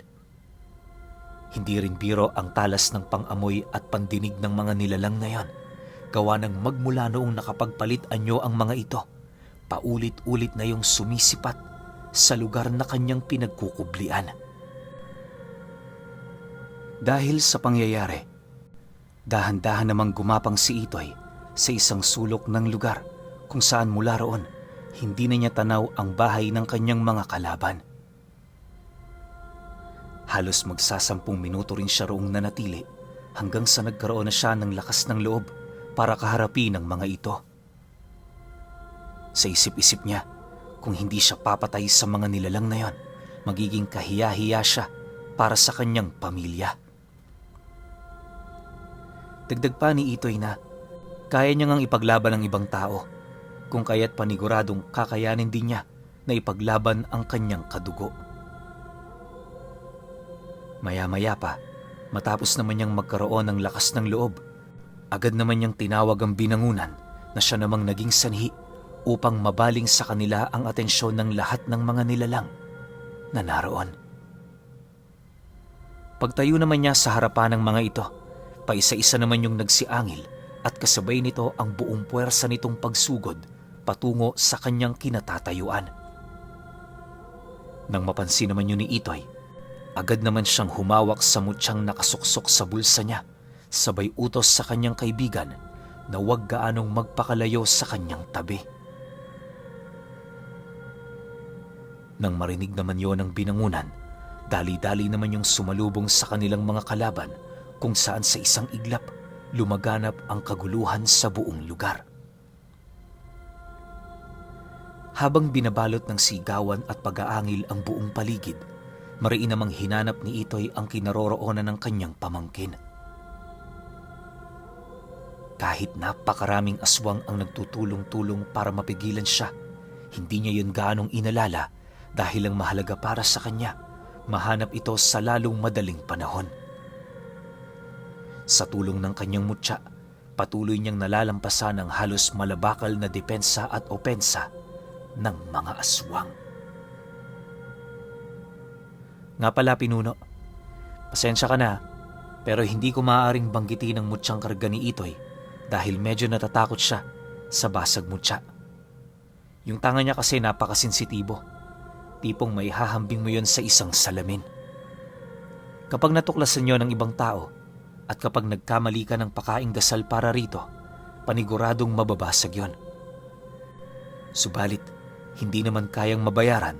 S1: Hindi rin biro ang talas ng pang-amoy at pandinig ng mga nilalang na yan, gawa ng magmula noong nakapagpalit anyo ang mga ito, paulit-ulit na yung sumisipat sa lugar na kanyang pinagkukublian. Dahil sa pangyayari, dahan-dahan namang gumapang si Itoy sa isang sulok ng lugar kung saan mula roon hindi na niya tanaw ang bahay ng kanyang mga kalaban. Halos magsasampung minuto rin siya roong nanatili hanggang sa nagkaroon na siya ng lakas ng loob para kaharapin ang mga ito. Sa isip-isip niya, kung hindi siya papatay sa mga nilalang na yon, magiging kahiya-hiya siya para sa kanyang pamilya. Dagdag pa ni Itoy na kaya niya ngang ipaglaban ang ibang tao, kung kaya't paniguradong kakayanin din niya na ipaglaban ang kanyang kadugo. Maya-maya pa, matapos naman niyang magkaroon ng lakas ng loob, agad naman niyang tinawag ang binangunan na siya namang naging sanhi upang mabaling sa kanila ang atensyon ng lahat ng mga nilalang na naroon. Pagtayo naman niya sa harapan ng mga ito, paisa-isa naman yung nagsiangil at kasabay nito ang buong puwersa nitong pagsugod patungo sa kanyang kinatatayuan. Nang mapansin naman yun ni Itoy, agad naman siyang humawak sa mutyang nakasuksok sa bulsa niya, sabay utos sa kanyang kaibigan na huwag gaanong magpakalayo sa kanyang tabi. Nang marinig naman yon ng binangunan, dali-dali naman yung sumalubong sa kanilang mga kalaban kung saan sa isang iglap lumaganap ang kaguluhan sa buong lugar. Habang binabalot ng sigawan at pag-aangil ang buong paligid, mariin namang hinanap ni Itoy ang kinaroroonan ng kanyang pamangkin. Kahit napakaraming aswang ang nagtutulong-tulong para mapigilan siya, hindi niya yun gaanong inalala dahil ang mahalaga para sa kanya, mahanap ito sa lalong madaling panahon. Sa tulong ng kanyang mutya, patuloy niyang nalalampasan ang halos malabakal na depensa at opensa ng mga aswang. Nga pala, Pinuno, pasensya ka na, pero hindi ko maaaring banggitin ang mutyang karga ni Itoy dahil medyo natatakot siya sa basag mutya. Yung tanga niya kasi napakasensitibo. Tipong may hahambing mo yon sa isang salamin. Kapag natuklasan nyo ng ibang tao at kapag nagkamali ka ng pakaing dasal para rito, paniguradong mababasag yon. Subalit, hindi naman kayang mabayaran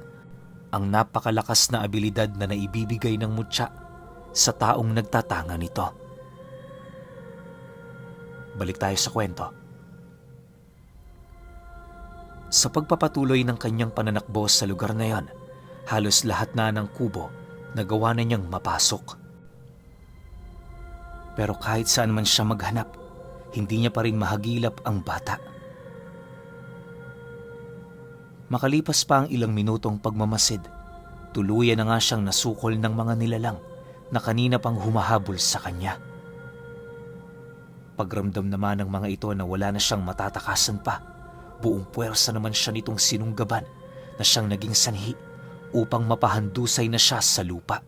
S1: ang napakalakas na abilidad na naibibigay ng mutya sa taong nagtatanga nito. Balik tayo sa kwento. Sa pagpapatuloy ng kanyang pananakbo sa lugar na yon, halos lahat na ng kubo na gawa na niyang mapasok. Pero kahit saan man siya maghanap, hindi niya pa rin mahagilap ang bata. Makalipas pa ang ilang minutong pagmamasid, tuluyan na nga siyang nasukol ng mga nilalang na kanina pang humahabol sa kanya. Pagramdam naman ng mga ito na wala na siyang matatakasan pa, buong puwersa naman siya nitong sinunggaban na siyang naging sanhi upang mapahandusay na siya sa lupa.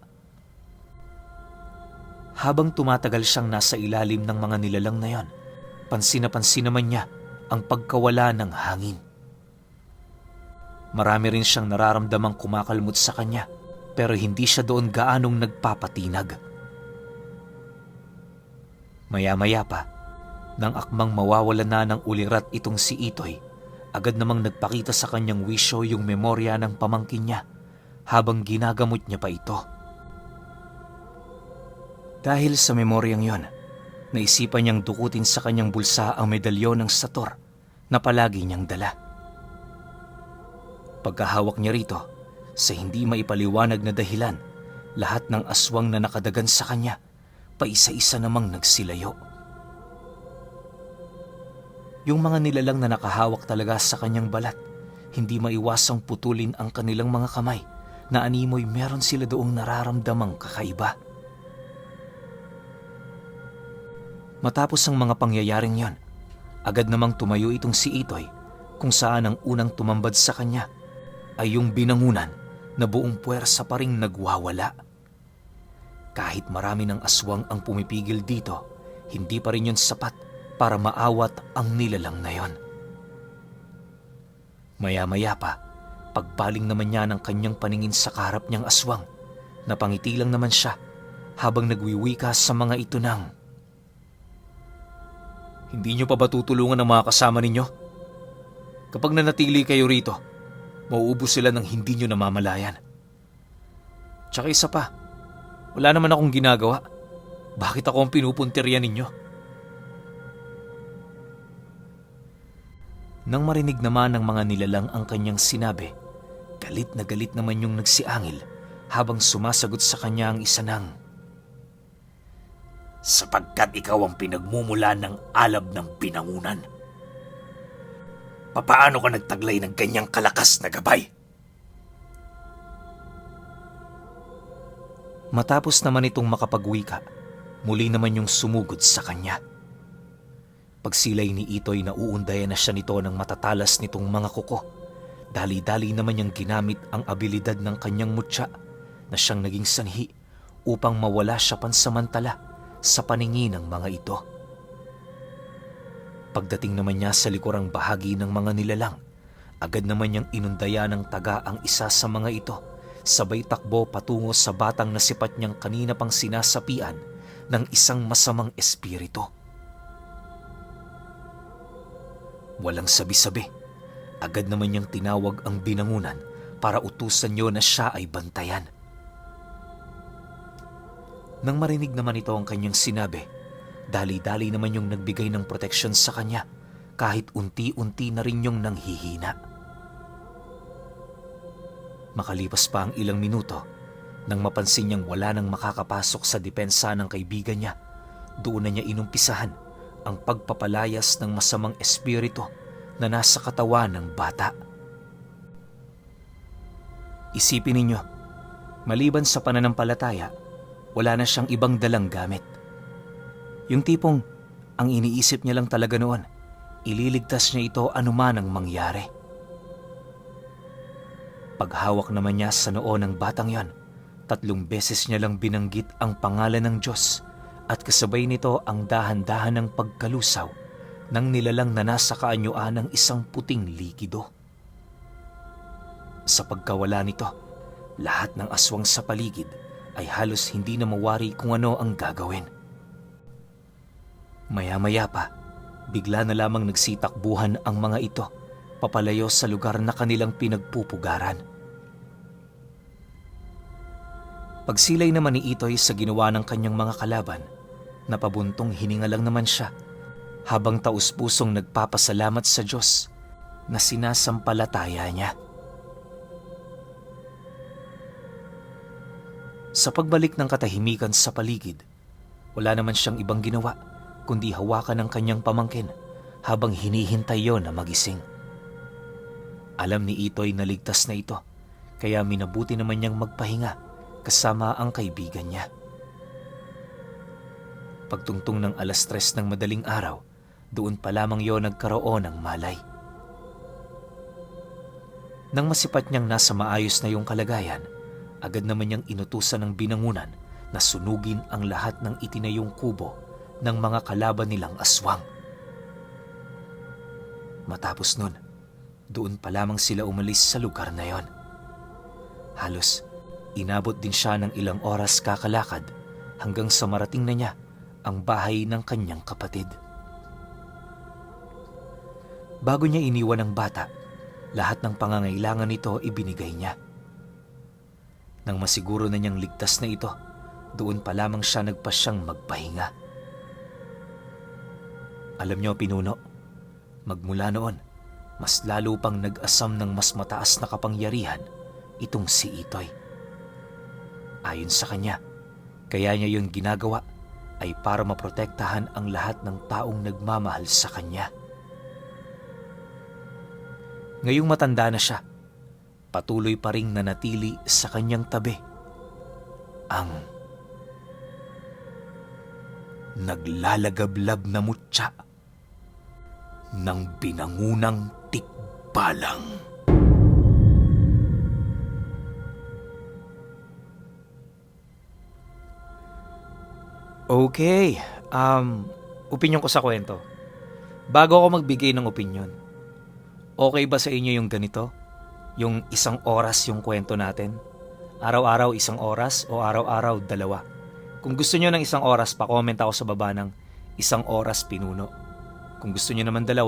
S1: Habang tumatagal siyang nasa ilalim ng mga nilalang na yon, pansin na pansin naman niya ang pagkawala ng hangin. Marami rin siyang nararamdamang kumakalmot sa kanya, pero hindi siya doon gaanong nagpapatinag. Maya-maya pa, nang akmang mawawala na ng ulirat itong si Itoy, agad namang nagpakita sa kanyang wisyo yung memorya ng pamangkin niya habang ginagamot niya pa ito. Dahil sa memoryang yon, naisipan niyang dukutin sa kanyang bulsa ang medalyon ng Sator na palagi niyang dala. Pagkahawak niya rito, sa hindi maipaliwanag na dahilan, lahat ng aswang na nakadagan sa kanya, paisa-isa namang nagsilayo. Yung mga nilalang na nakahawak talaga sa kanyang balat, hindi maiwasang putulin ang kanilang mga kamay na animoy meron sila doong nararamdamang kakaiba. Matapos ang mga pangyayaring yon, agad namang tumayo itong si Itoy kung saan ang unang tumambad sa kanya ay yung binangunan na buong puwersa pa ring nagwawala. Kahit marami ng aswang ang pumipigil dito, hindi pa rin yun sapat para maawat ang nilalang na yon. Maya-maya pa, pagbaling naman niya ng kanyang paningin sa kaharap niyang aswang, napangiti lang naman siya habang nagwiwika sa mga ito ng, "Hindi niyo pa ba tutulungan ang mga kasama ninyo? Kapag nanatili kayo rito, mauubos sila ng hindi niyo namamalayan. Tsaka isa pa, wala naman akong ginagawa. Bakit ako ang pinupuntirya ninyo?" Nang marinig naman ng mga nilalang ang kanyang sinabi, galit na galit naman yung nagsiangil habang sumasagot sa kanya ang isa ng,
S3: Sapagkat ikaw ang pinagmumula ng alab ng binangunan. Papaano ka nagtaglay ng ganyang kalakas na gabay?
S1: Matapos naman itong makapagwika, muli naman yung sumugod sa kanya. Pagsilay ni Itoy na uundayan na siya nito ng matatalas nitong mga kuko. Dali-dali naman niyang ginamit ang abilidad ng kanyang mutya na siyang naging sanhi upang mawala siya pansamantala sa paningin ng mga ito. Pagdating naman niya sa likurang bahagi ng mga nilalang, agad naman niyang inundaya ng taga ang isa sa mga ito, sabay takbo patungo sa batang nasipat niyang kanina pang sinasapian ng isang masamang espiritu. Walang sabi-sabi, agad naman niyang tinawag ang binangunan para utusan niyo na siya ay bantayan. Nang marinig naman ito ang kanyang sinabi, dali-dali naman yung nagbigay ng proteksyon sa kanya kahit unti-unti na rin yung nanghihina. Makalipas pa ang ilang minuto, nang mapansin niyang wala nang makakapasok sa depensa ng kaibigan niya, doon na niya inumpisahan ang pagpapalayas ng masamang espiritu na nasa katawan ng bata. Isipin ninyo, maliban sa pananampalataya, wala na siyang ibang dalang gamit. Yung tipong ang iniisip niya lang talaga noon, ililigtas niya ito anuman ang mangyari. Paghawak naman niya sa noo ng batang yon, 3 beses niya lang binanggit ang pangalan ng Diyos at kasabay nito ang dahan-dahan ng pagkalusaw ng nilalang na nasa kaanyuan ng isang puting likido. Sa pagkawala nito, lahat ng aswang sa paligid ay halos hindi na mawari kung ano ang gagawin. Maya-maya pa, bigla na lamang nagsitakbuhan ang mga ito papalayo sa lugar na kanilang pinagpupugaran. Pagsilay naman ni Itoy sa ginawa ng kanyang mga kalaban, napabuntong hininga lang naman siya habang taus-pusong nagpapasalamat sa Diyos na sinasampalataya niya. Sa pagbalik ng katahimikan sa paligid, wala naman siyang ibang ginawa kundi hawakan ng kanyang pamangkin habang hinihintay yon na magising. Alam ni Itoy na ligtas na ito, kaya minabuti naman niyang magpahinga kasama ang kaibigan niya. Pagtungtong ng 3:00 ng madaling araw, doon pa lamang yon nagkaroon ng malay. Nang masipat niyang nasa maayos na yung kalagayan, agad naman niyang inutusan ng binangunan na sunugin ang lahat ng itinayong kubo ng mga kalaban nilang aswang. Matapos nun, doon pa lamang sila umalis sa lugar na yon. Halos inabot din siya ng ilang oras kakalakad hanggang sa marating na niya ang bahay ng kanyang kapatid. Bago niya iniwan ang bata, lahat ng pangangailangan nito ibinigay niya. Nang masiguro na niyang ligtas na ito, doon pa lamang siya nagpasyang magpahinga. Alam niyo, pinuno, magmula noon, mas lalo pang nag-asam ng mas mataas na kapangyarihan itong si Itoy. Ayon sa kanya, kaya niya yun ginagawa ay para maprotektahan ang lahat ng taong nagmamahal sa kanya. Ngayong matanda na siya, patuloy pa ring nanatili sa kanyang tabi ang naglalagablab na mutya ng binangunang tikbalang.
S2: Okay, opinyon ko sa kwento. Bago ako magbigay ng opinyon, okay ba sa inyo yung ganito? Yung 1 oras yung kwento natin? Araw-araw 1 oras o araw-araw 2? Kung gusto nyo ng 1 oras, pa-comment ako sa baba ng 1 oras pinuno. Kung gusto nyo naman 2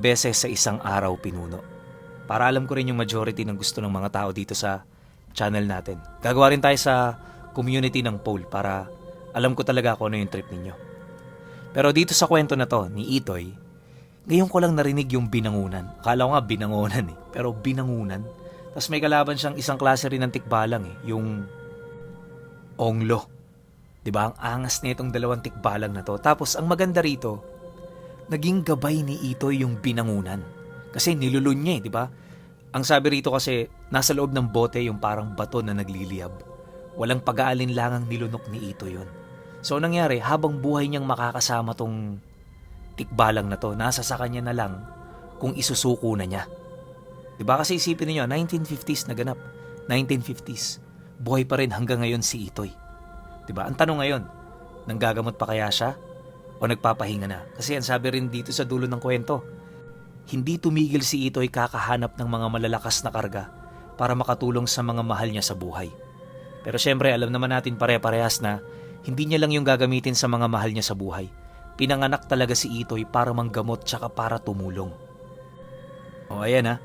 S2: beses sa 1 araw pinuno. Para alam ko rin yung majority ng gusto ng mga tao dito sa channel natin. Gagawa rin tayo sa community ng poll para alam ko talaga kung ano yung trip ninyo. Pero dito sa kwento na to ni Itoy, ngayon ko lang narinig yung binangunan. Akala ko nga binangunan pero binangunan. Tapos may kalaban siyang isang klase rin ng tikbalang yung onglo. Diba? Ang angas na itong 2 tikbalang na to. Tapos ang maganda rito, naging gabay ni Itoy yung binangunan. Kasi nilulun niya diba? Ang sabi rito kasi, nasa loob ng bote yung parang bato na nagliliyab. Walang pag-aalinlangang nilunok ni Itoy yun. So nangyari, habang buhay niyang makakasama tong tikbalang na to, nasa sa kanya na lang kung isusuko na niya. Diba kasi isipin niyo, 1950s naganap. 1950s. Buhay pa rin hanggang ngayon si Itoy. Diba? Ang tanong ngayon, nanggagamot pa kaya siya? O nagpapahinga na? Kasi ang sabi rin dito sa dulo ng kwento, hindi tumigil si Itoy kakahanap ng mga malalakas na karga para makatulong sa mga mahal niya sa buhay. Pero syempre, alam naman natin pare-parehas na hindi niya lang yung gagamitin sa mga mahal niya sa buhay. Pinanganak talaga si Itoy para manggamot tsaka para tumulong. O ayan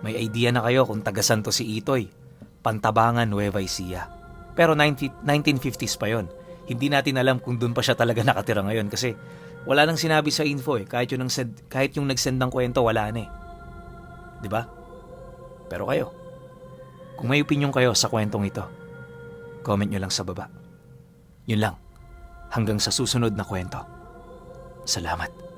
S2: may idea na kayo kung tagasan to si Itoy. Pantabangan, Nueva Ecija. Pero 1950s pa yon. Hindi natin alam kung doon pa siya talaga nakatira ngayon kasi wala nang sinabi sa info Kahit yung nag-send ng kwento, wala na Diba? Pero kayo, kung may opinion kayo sa kwentong ito, comment nyo lang sa baba. Yun lang. Hanggang sa susunod na kwento. Salamat.